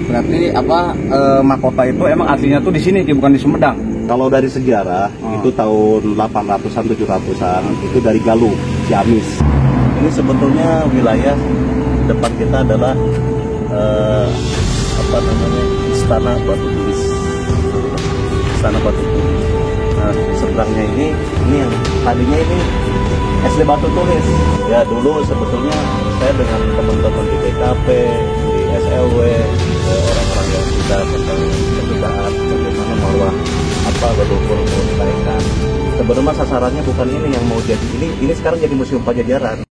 Berarti mahkota itu emang aslinya tuh di sini, bukan di Sumedang. Kalau dari sejarah itu tahun 800-an 700-an itu dari Galuh, Ciamis. Ini sebetulnya wilayah depan kita adalah Istana Batu Tulis. Istana Batu Tulis. Nah, seberangnya ini yang tadinya ini SD Batu Tulis. Ya dulu sebetulnya saya dengan teman-teman di BKP, di SLW, orang-orang yang sudah tentang pencegahan bagaimana maruah leluhur melestarikan. Sebenarnya sasarannya bukan ini yang mau jadi ini sekarang jadi Museum Pajajaran.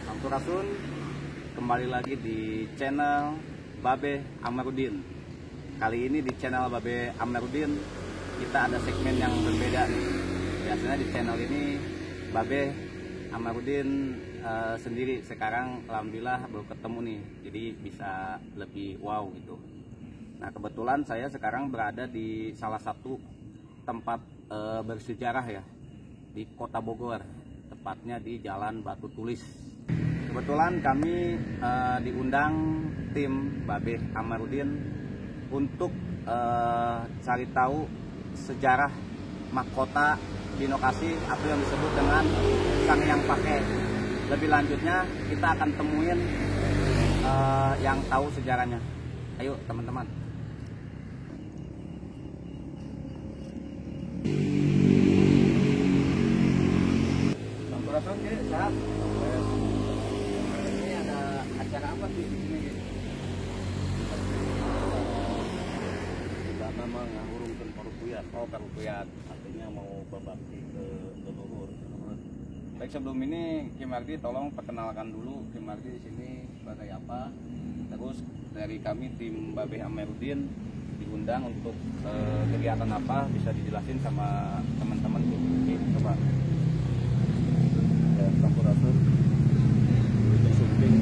Sampurasun, kembali lagi di channel Babe Amarudin. Kali ini di channel Babe Amarudin kita ada segmen yang berbeda nih. Biasanya di channel ini Babe Amarudin sendiri, sekarang alhamdulillah baru ketemu nih, jadi bisa lebih wow gitu. Nah kebetulan saya sekarang berada di salah satu tempat bersejarah ya di Kota Bogor, tepatnya di Jalan Batu Tulis. Kebetulan kami diundang tim Babe Amarudin untuk cari tahu sejarah mahkota di lokasi atau yang disebut dengan Sang Yang Pakai. Lebih lanjutnya kita akan temuin yang tahu sejarahnya. Ayo teman-teman. Sampurasun, sehat. Acara apa sih di sini? Karena ngahurungkeun parukuyat. Oh, parukuyat. Artinya mau berbakti ke leluhur. Baik, sebelum ini Kim Ardi tolong perkenalkan dulu Kim Ardi di sini sebagai apa. Terus dari kami tim Babe Amarudin diundang untuk kegiatan apa, bisa dijelasin sama teman-teman tuh. Coba. Ya, Sampurasun. Sumping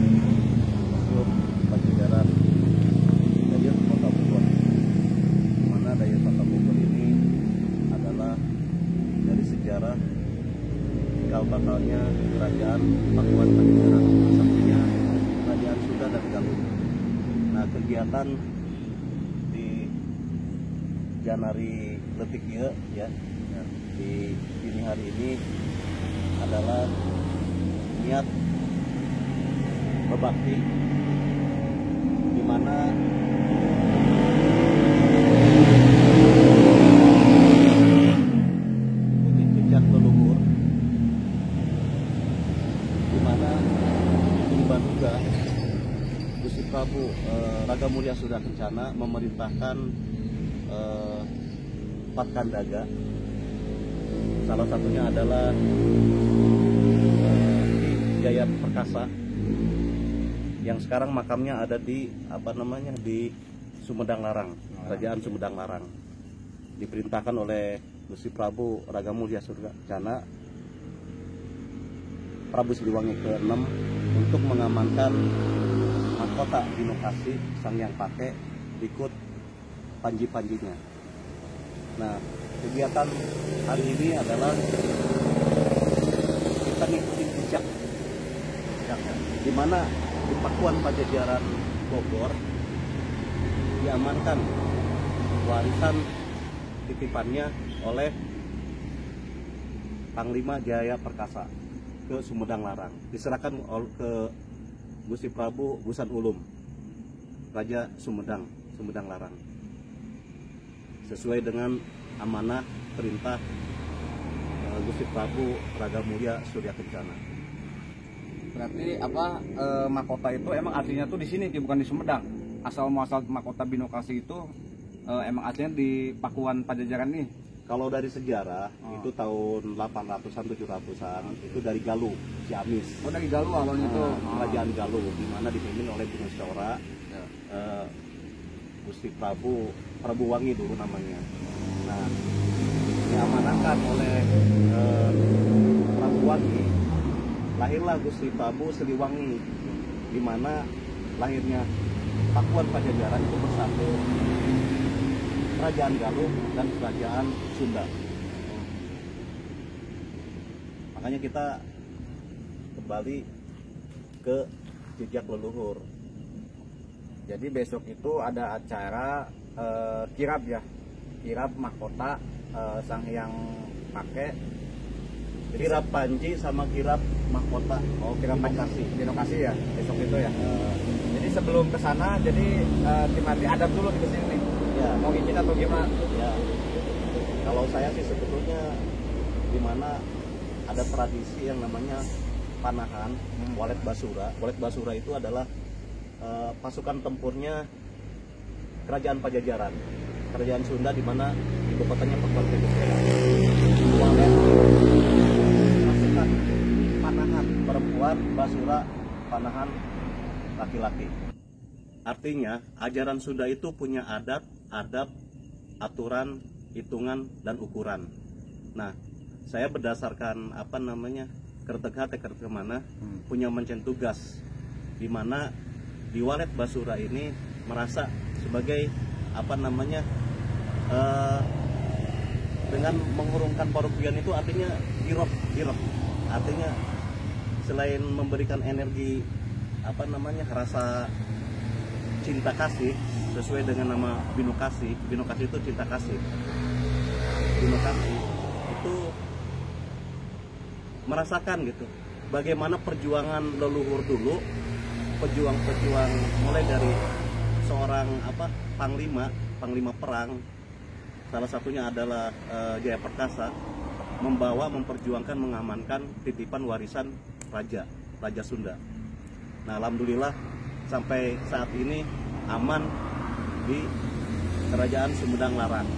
Museum Pajajaran Dayeuh Kota Bogor. Mana Dayeuh Kota Bogor ini adalah dari sejarah cikal bakalnya kerajaan Pakuan Pajajaran, satunya kerajaan Sunda dan Galuh. Nah kegiatan di Janari Letik ya, di dini hari ini adalah niat berbakti, di mana ikuti jejak leluhur, di mana Timbanduga Gusti Prabu Raga Mulia Surya Kencana memerintahkan 4 kandaga. Salah satunya adalah Jaya Perkasa yang sekarang makamnya ada di di Sumedang Larang, Kerajaan Sumedang Larang. Diperintahkan oleh Gusti Prabu Raga Mulia Surya Kencana Prabu Siliwangi ke-6 untuk mengamankan mahkota di lokasi Sang Yang Pakai berikut panji-panjinya. Nah, kegiatan hari ini adalah mana di Pakuan Pajajaran Bogor diamankan warisan titipannya oleh Panglima Jaya Perkasa ke Sumedang Larang, diserahkan ke Gusti Prabu Busan Ulum, Raja Sumedang Larang, sesuai dengan amanah perintah Gusti Prabu Raga Mulia Surya Kencana. Berarti mahkota itu emang artinya tuh di sini, bukan di Sumedang. Asal muasal mahkota Binokasi itu emang aslinya di Pakuan Pajajaran nih. Kalau dari sejarah itu tahun 800-an 700-an itu dari Galuh, Ciamis. Oh, dari Galuh awalnya itu. Kerajaan Galuh di mana dipimpin oleh Binu Sora, Gusti Prabu Wangi dulu namanya. Nah, diamanahkan oleh Prabu Wangi, lahirlah Gusti Prabu Siliwangi, di mana lahirnya Pakuan Pajajaran itu bersatu Kerajaan Galuh dan Kerajaan Sunda. Makanya kita kembali ke jejak leluhur. Jadi besok itu ada acara kirab ya, kirab mahkota Sang Hyang Pake. Kirab Panji sama kirab mahkota. Oh, kirab Panji Binokasi ya besok itu ya. Jadi sebelum ke sana, jadi dimati adat dulu di sini nih. Ya. Mau izin atau gimana? Ya. Kalau saya sih sebetulnya di mana ada tradisi yang namanya panahan Walet Basura. Walet Basura itu adalah pasukan tempurnya Kerajaan Pajajaran, Kerajaan Sunda, di mana ibu kotanya Pakuan Pajajaran. Walet pasukan panahan perempuan, Basura panahan laki-laki. Artinya ajaran Sunda itu punya adab, aturan, hitungan, dan ukuran. Nah, saya berdasarkan kertegate mana punya mencen tugas, di mana di Walet Basura ini merasa sebagai dengan mengurungkan parupian itu artinya hirop, artinya selain memberikan energi rasa cinta kasih sesuai dengan nama Binokasi. Binokasi itu cinta kasih. Binokasi itu merasakan gitu bagaimana perjuangan leluhur dulu, pejuang-pejuang mulai dari seorang panglima perang, salah satunya adalah Jaya Perkasa, memperjuangkan, mengamankan titipan warisan Raja Sunda. Nah, alhamdulillah sampai saat ini aman di Kerajaan Sumedang Larang.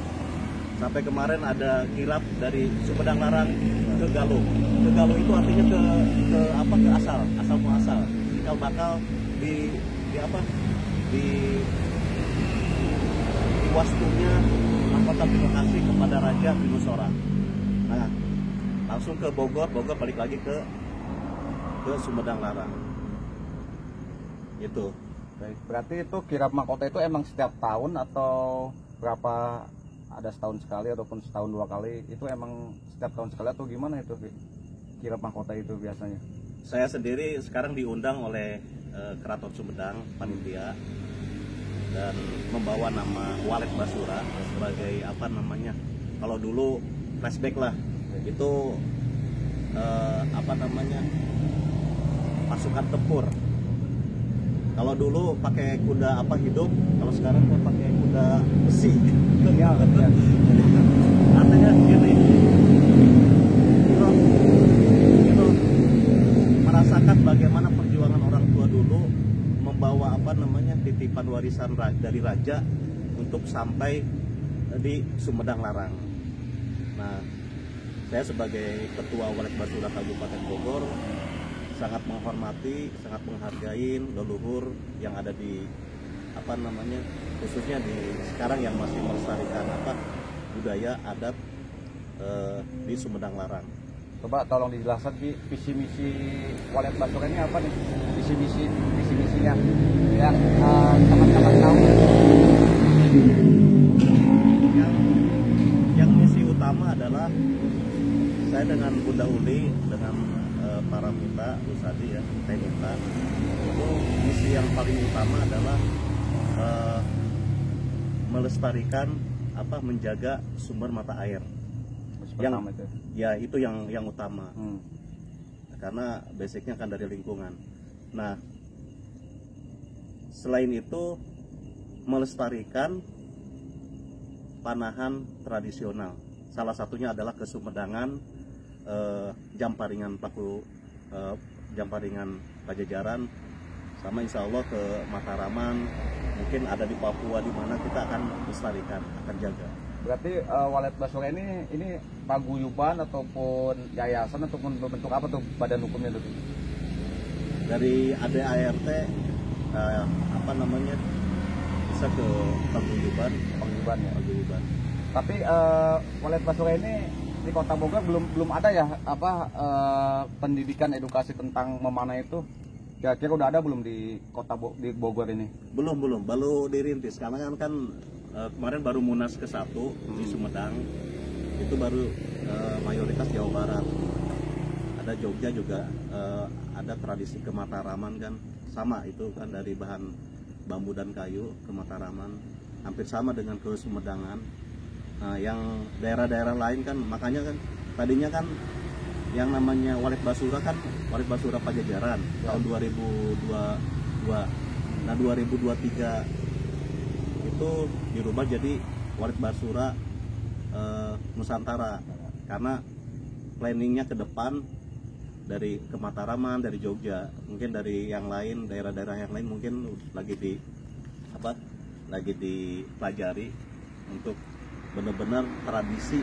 Sampai kemarin ada kirap dari Sumedang Larang ke Galuh. Ke Galuh itu artinya ke asal muasal. Cikal bakal di wastunya mahkota Binokasi kepada Raja Binu Sora. Nah, langsung ke Bogor balik lagi ke Sumedang Larang. Itu. Baik, berarti itu kirap mahkota itu emang setiap tahun atau berapa, ada setahun sekali ataupun setahun 2 kali, itu emang setiap tahun sekali atau gimana itu kirap mahkota itu biasanya? Saya sendiri sekarang diundang oleh Keraton Sumedang Panitia dan membawa nama Walet Basura sebagai kalau dulu flashback lah, itu pasukan tempur. Kalau dulu pakai kuda hidup, kalau sekarang kan pakai kuda besi. Ya, betul. Artinya gini, merasakan bagaimana perjuangan orang tua dulu membawa titipan warisan dari raja untuk sampai di Sumedang Larang. Nah, saya sebagai Ketua Walet Basura Kabupaten Bogor sangat menghormati, sangat menghargai leluhur yang ada di khususnya di sekarang yang masih melestarikan budaya adat di Sumedang Larang. Coba tolong dijelaskan visi misi Walet Basura ini apa nih? Visi misinya yang teman-teman tahu. Yang misi utama adalah saya dengan Bunda Uli, dengan para mitra Rusadi ya, Mitra itu misi yang paling utama adalah melestarikan menjaga sumber mata air. Itu yang utama. Karena basicnya kan dari lingkungan. Nah, selain itu melestarikan panahan tradisional. Salah satunya adalah ke Sumedang, Jamparingan Jamparingan Pajajaran, sama insya Allah ke Mataraman, mungkin ada di Papua di mana kita akan melestarikan, akan jaga. Berarti Walet Basura ini paguyuban ataupun yayasan ataupun bentuk apa tuh badan hukumnya tuh? Dari ADART bisa ke paguyuban ya. Paguyuban. Tapi Walet Basura ini di Kota Bogor belum ada ya pendidikan edukasi tentang memanah itu. Kira-kira udah ada belum di di Bogor ini? Belum, baru dirintis karena kan kemarin baru Munas ke-1 di Sumedang. Itu baru mayoritas Jawa Barat. Ada Jogja juga, ada tradisi ke Mataraman kan sama, itu kan dari bahan bambu dan kayu ke Mataraman, hampir sama dengan ke Sumedangan. Nah, yang daerah-daerah lain kan makanya kan tadinya kan yang namanya Walet Basura kan Walet Basura Pajajaran tahun 2022. Nah, 2023 itu dirubah jadi Walet Basura Nusantara karena planningnya ke depan dari ke Mataraman, dari Jogja, mungkin dari yang lain, daerah-daerah yang lain mungkin lagi dipelajari untuk benar-benar tradisi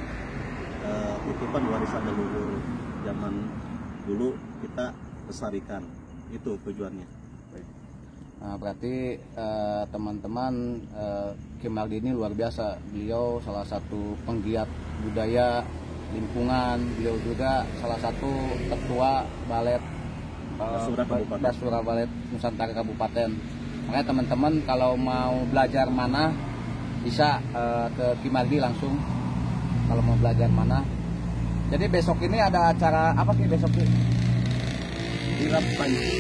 titipan warisan leluhur zaman dulu kita lestarikan, itu tujuannya. Nah, berarti teman-teman Kim Aldi ini luar biasa. Beliau salah satu penggiat budaya lingkungan, beliau juga salah satu ketua Balet Basura Balet Nusantara Kabupaten. Makanya teman-teman kalau mau belajar mana bisa ke Kim Aldi langsung kalau mau belajar mana. Jadi besok ini ada acara apa sih besok sih? Kirap Panji,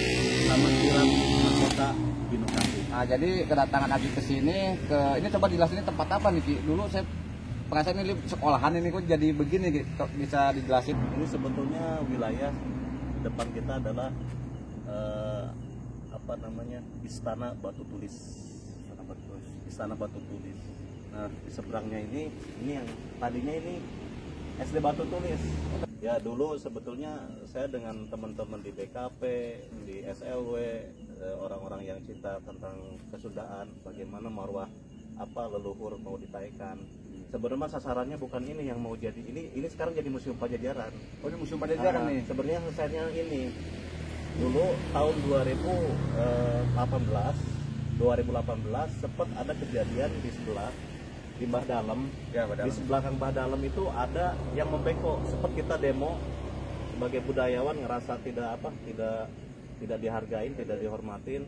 Taman Kirap Mahkota Binokasi. Nah, jadi kedatangan Adi ke sini ini coba dijelasin ini tempat apa nih Ki? Dulu saya perasaan ini sekolahan ini kok jadi begini gitu. Bisa dijelasin? Ini sebetulnya wilayah depan kita adalah Istana Batu Tulis. Istana Batu Tulis. Nah, di seberangnya ini yang tadinya ini SD Batu Tulis. Ya, dulu sebetulnya saya dengan teman-teman di BKP, di SLW, orang-orang yang cinta tentang kesundaan, bagaimana marwah leluhur mau ditaikan. Sebenarnya sasarannya bukan ini yang mau jadi, ini sekarang jadi Museum Pajajaran. Oh, ini Museum Pajajaran nih. Sebenarnya selesainya ini. Dulu tahun 2018 sempat ada kejadian di sebelah di Mbah Dalem. Ya, di belakang Mbah Dalem itu ada yang membeko. Sempat kita demo sebagai budayawan, ngerasa tidak dihargain, tidak dihormatin,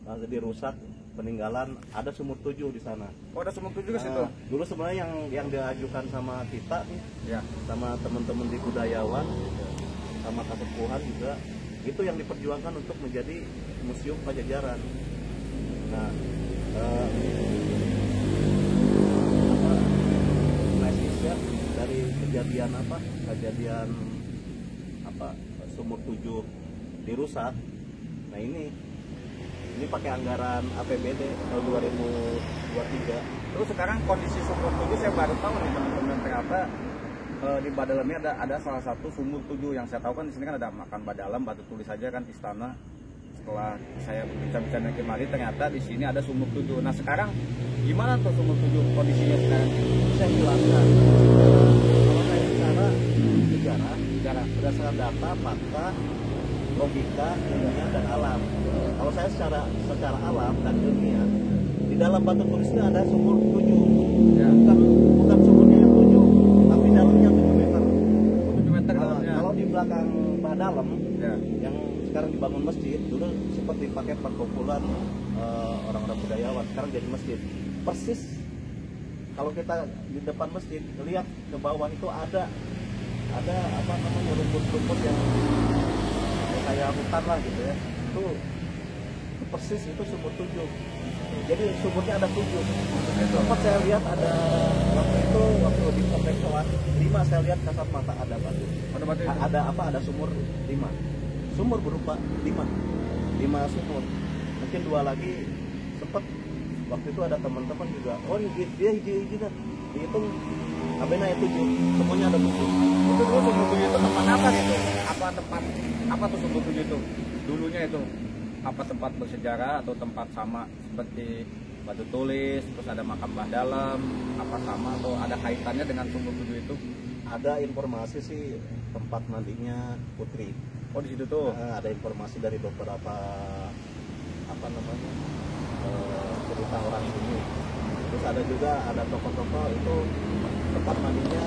lalu dirusak peninggalan. Ada sumur 7 di sana. Oh, ada sumur 7 ke situ. Dulu sebenarnya yang diajukan sama kita nih, ya, sama teman-teman di budayawan, sama kesepuhan juga, itu yang diperjuangkan untuk menjadi Museum Pajajaran. Nah, dari kejadian sumur 7 dirusak. Nah, ini pakai anggaran APBD tahun 2023. Terus sekarang kondisi sumur 7 saya baru tahu nih teman-teman, ternyata di Badalem ini ada salah satu sumur 7 yang saya tahu kan di sini kan ada makam Badalem, Batu Tulis saja kan istana. Setelah saya bincang-bincang dengan Kim Aldi, ternyata di sini ada sumur 7. Nah, sekarang gimana tuh sumur 7 kondisinya sekarang? Saya jelaskan. Kalau saya bicara sejarah berdasarkan data, fakta, logika, ilmiah dan alam. Kalau saya secara alam dan ilmiah, di dalam Batu Tulisnya ada sumur 7. Ya. Bukan sumurnya yang 7, tapi dalamnya 7 meter. 7 meter dalamnya. Kalau di belakang Mbah Dalem, ya, yang sekarang dibangun masjid, dulu sempat dipakai perkumpulan orang-orang budayawan, sekarang jadi masjid. Persis kalau kita di depan masjid lihat ke bawah itu ada rumput-rumput yang kayak hutan lah gitu ya. Itu persis itu sumur 7. Jadi sumurnya ada 7. Sempat saya lihat ada waktu di pemeriksaan 5 saya lihat kasat mata ada batu. Ada sumur 5. Sumur berupa 5 sumur. Mungkin 2 lagi sempat waktu itu ada teman-teman juga. Oh dia hiji kan. Dihitung abena ya 7. Semuanya ada 7. Itu dulu sumur 7 itu tempat apa gitu? Apa tuh sumur 7 itu? Dulunya itu apa tempat bersejarah atau tempat sama seperti batu tulis, terus ada makam Mbah Dalam, apa sama atau ada kaitannya dengan sumur 7 itu? Ada informasi sih tempat mandinya Putri. Oh di situ tuh. Ada informasi dari beberapa cerita orang sini. Terus ada juga ada toko-toko itu tempat mandinya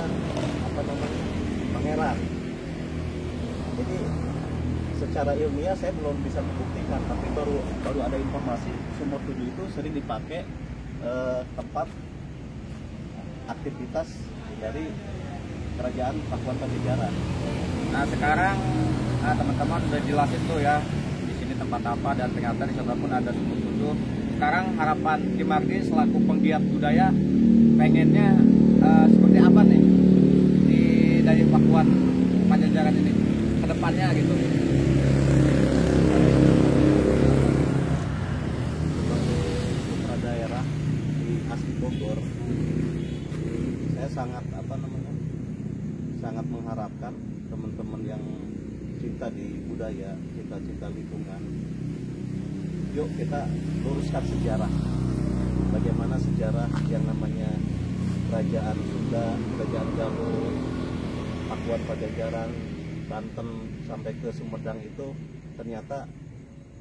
Pangeran. Jadi secara ilmiah saya belum bisa membuktikan, tapi baru ada informasi sumur 7 itu sering dipakai tempat aktivitas dari kerajaan Pakuan Pajajaran. Nah sekarang teman-teman udah jelasin tuh ya di sini tempat apa dan ternyata di sana pun ada sumur 7. Sekarang harapan Ki Mardi selaku penggiat budaya pengennya seperti apa nih dari Pakuan Pajajaran ini ke depannya gitu? Putra daerah di asli Bogor, saya sangat sangat mengharapkan teman-teman yang cinta di budaya, cinta lingkungan, yuk kita luruskan sejarah. Bagaimana sejarah yang namanya kerajaan Sunda, kerajaan Galuh, Pakuan Pajajaran, Banten sampai ke Sumedang itu ternyata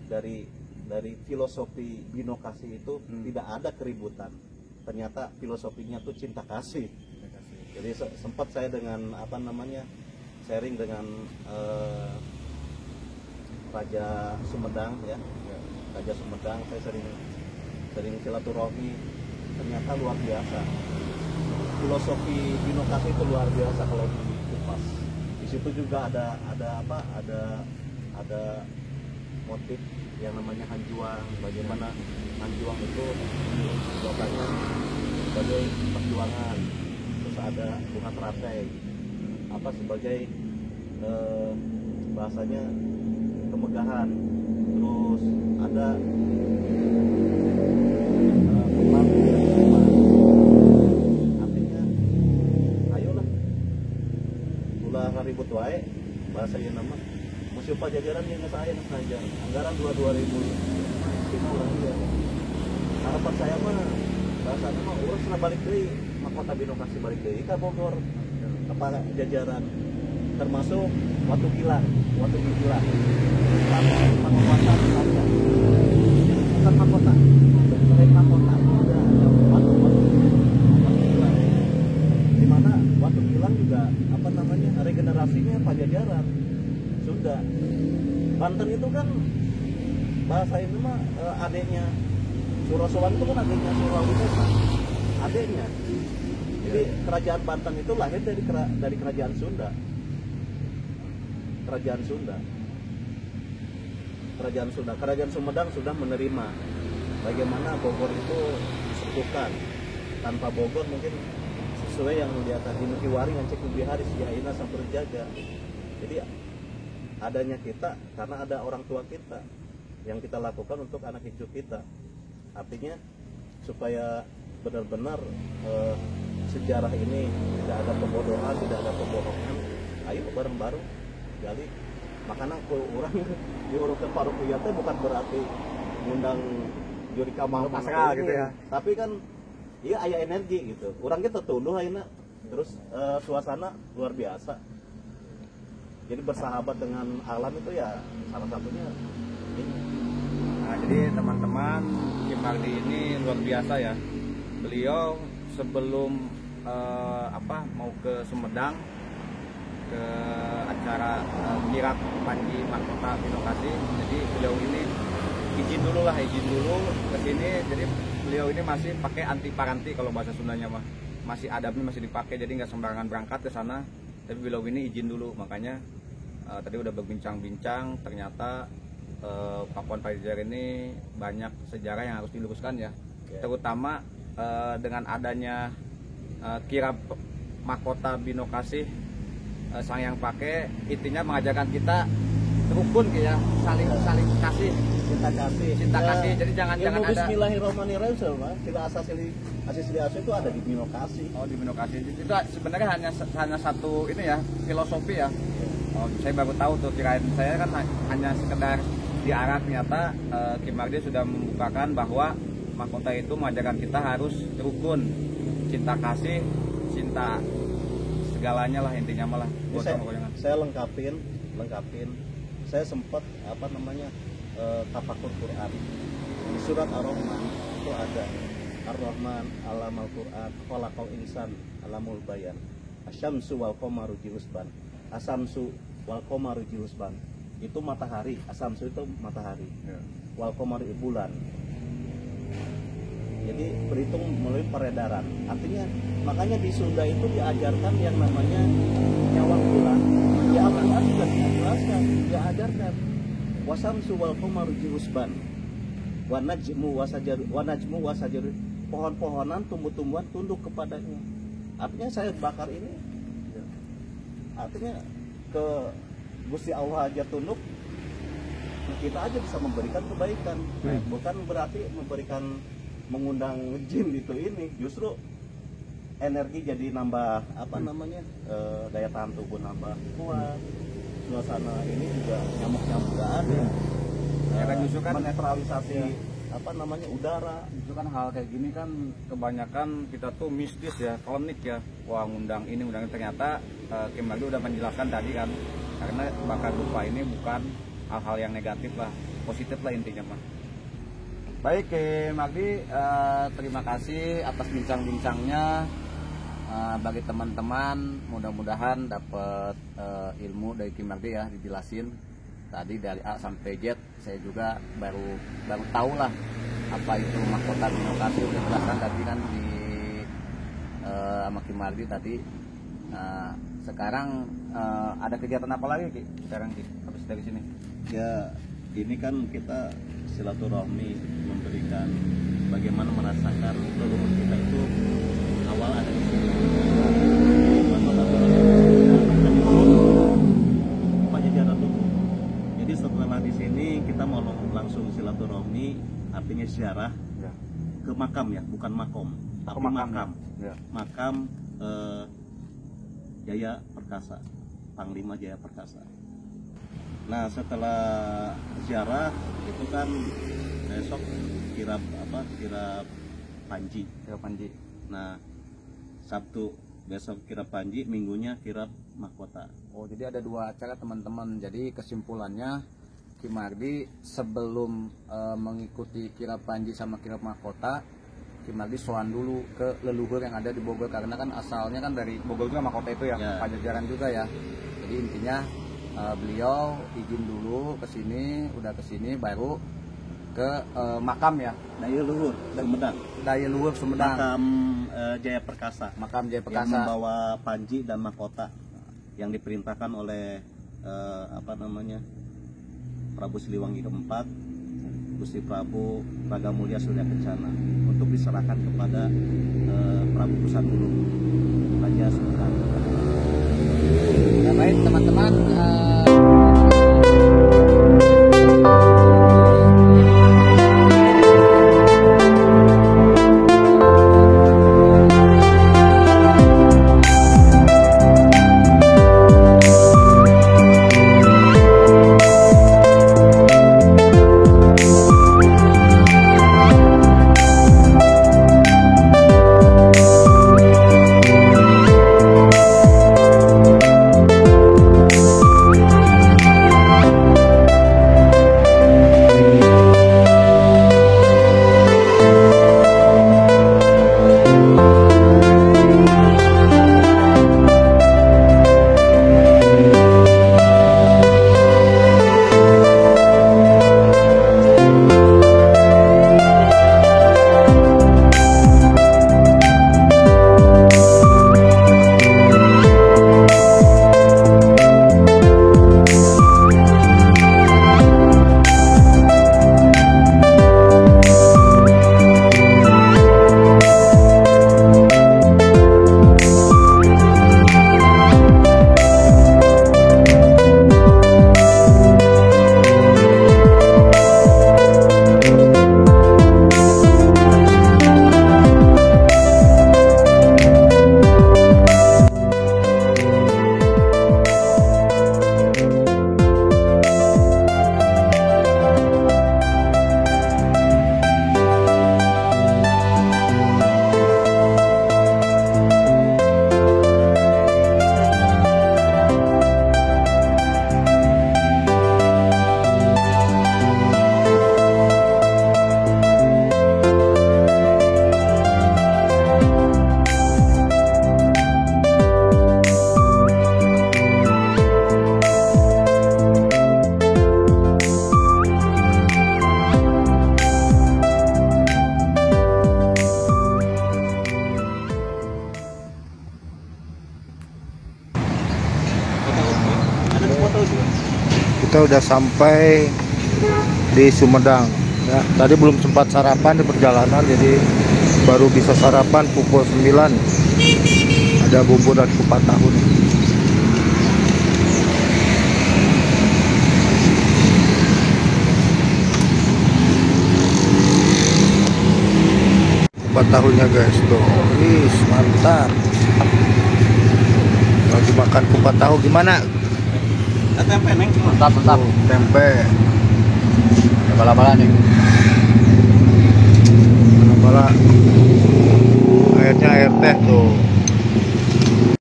dari filosofi binokasi itu tidak ada keributan. Ternyata filosofinya tuh cinta kasih. Jadi sempat saya dengan sharing dengan Raja Sumedang ya. Raja Sumedang saya sering silaturahmi, ternyata luar biasa. Filosofi binokasi itu luar biasa kalau dikupas. Di situ juga ada motif yang namanya Hanjuang, bagaimana Hanjuang itu lokasinya sebagai perjuangan, terus ada bunga teratai sebagai bahasanya kemegahan, terus ada artinya ayolah ulah ribut wae bahasanya nama Museum Pajajaran yang saya saja anggaran 22.000 ya. Harapan saya mah bahasanya mah urus balik deui mahkota binokasi balik deui ka Bogor kepala jajaran termasuk Watu Gilang penguatan saja bukan mahkota selain mahkota ada Watu Gilang di mana Watu Gilang juga regenerasinya Pajajaran Sunda. Banten itu kan bahasa ini mah adiknya Surasowan itu kan adiknya Surawisesa, adiknya. Jadi kerajaan Banten itu lahir dari kerajaan Sunda. Kerajaan Sumedang sudah menerima bagaimana Bogor itu disekutukan. Tanpa Bogor mungkin sesuai yang di atas di Nukiwari yang cek lebih hari si Aina sampai jaga. Jadi adanya kita karena ada orang tua kita yang kita lakukan untuk anak cucu kita. Artinya supaya benar-benar sejarah ini tidak ada pembodohan, tidak ada pembohongan. Ayo bareng-bareng gali makanan ke orang diurutkan paruh kuyatnya bukan berarti ngundang juri kamal pasca gitu ya. Tapi kan iya aya energi gitu. Orang kita tuluh ayeuna terus suasana luar biasa. Jadi bersahabat dengan alam itu ya salah satunya ini. Nah, jadi teman-teman Ki Mardi ini luar biasa ya. Beliau sebelum mau ke Sumedang ke acara kirap Panji Mahkota Binokasi, jadi beliau ini izin dulu ke sini. Jadi beliau ini masih pakai anti paranti kalau bahasa Sundanya mah, masih adabnya masih dipakai, jadi nggak sembarangan berangkat ke sana. Tapi beliau ini izin dulu, makanya tadi udah berbincang-bincang, ternyata Pakuan Parijajar ini banyak sejarah yang harus diluruskan ya. Terutama dengan adanya kirab mahkota Bino Kasih Sang Yang Pakai, intinya mengajarkan kita rukun ya, saling kasih, cinta kasih. Jadi jangan ada Bismillahirrahmanirrahim sama kita asasi itu ada di Bino Kasih. Oh, di Bino Kasih itu sebenarnya hanya satu ini ya, filosofi ya. Oh, saya baru tahu tuh, kirain saya kan hanya sekedar diarah. Ternyata Ki Mardi sudah membukakan bahwa mahkota itu mengajarkan kita harus rukun, cinta kasih, cinta segalanya lah, intinya malah. Saya lengkapin. Saya sempat tafakur Quran di surat Ar-Rahman itu ada Ar-Rahman alamal Quran khalaqal insan alamul bayan asyamsu wal qamaru jihusban asamsu wal qamaru jihusban itu matahari, asamsu itu matahari, wal qamaru bulan. Jadi berhitung melalui peredaran, artinya makanya di Sunda itu diajarkan yang namanya nyawang bulan. Ya Al-Quran juga dijelaskan, diajarkan wasamsu wal qamaru jihusban wa najmu wasajar, pohon-pohonan, tumbuh-tumbuhan tunduk kepadanya. Artinya saya bakar ini artinya ke Gusti Allah aja tunduk, kita aja bisa memberikan kebaikan. Bukan berarti mengundang jin itu ini, justru energi jadi nambah daya tahan tubuh nambah kuat, suasana ini juga nyamuk-nyamuk gak ada. Ya kan justru kan menetralisasi udara. Itu kan hal kayak gini kan kebanyakan kita tuh mistis ya, klinik ya. Wah, ngundang ini ternyata Ki Mardi udah menjelaskan tadi kan, karena bakar rupa ini bukan hal-hal yang negatif lah, positif lah intinya mah. Baik Ki Mardi, terima kasih atas bincang-bincangnya. Bagi teman-teman mudah-mudahan dapat ilmu dari Ki Mardi ya, dijelasin tadi dari A sampai Z. Saya juga baru tahu lah apa itu mahkota Bino Kasih, udah jelasan tadi kan di sama Ki Mardi tadi. Sekarang ada kegiatan apa lagi Ki sekarang Ki habis dari sini? Ya ini kan kita silaturahmi, memberikan bagaimana merasakan leluhur kita itu awal ada di sini. Jadi setelah di sini kita mau langsung silaturahmi, artinya ziarah ke makam ya, bukan makom, tapi makam. Makam Jaya Perkasa, Panglima Jaya Perkasa. Nah setelah ziarah itu kan besok kirab Panji. Nah Sabtu besok kirab Panji, minggunya kirab mahkota. Oh, jadi ada 2 acara teman-teman. Jadi kesimpulannya Ki Mardi sebelum mengikuti kirab Panji sama kirab mahkota, Ki Mardi sowan dulu ke leluhur yang ada di Bogor, karena kan asalnya kan dari Bogor juga mahkota itu ya, Pajajaran juga ya. Jadi intinya beliau izin dulu ke sini, udah ke sini baru ke makam ya, Daya Luhur Sumedang. Makam Jaya Perkasa. Makam Jaya Perkasa yang membawa Panji dan mahkota yang diperintahkan oleh Prabu Siliwangi keempat, Gusti Prabu Ragamulya Surya Kencana, untuk diserahkan kepada Prabu Kusanulung Raja Sumedang. Baik teman-teman, Kita udah sampai di Sumedang ya. Tadi belum sempat sarapan di perjalanan, jadi baru bisa sarapan pukul 9. Ada bubur dan kupat tahu nih. Kupat tahunya guys tuh. Wih, mantap. Lagi makan kupat tahu gimana? Tempe neng, Mantap. Tempe. Bala-bala nih. Bala. Airnya air teh tuh.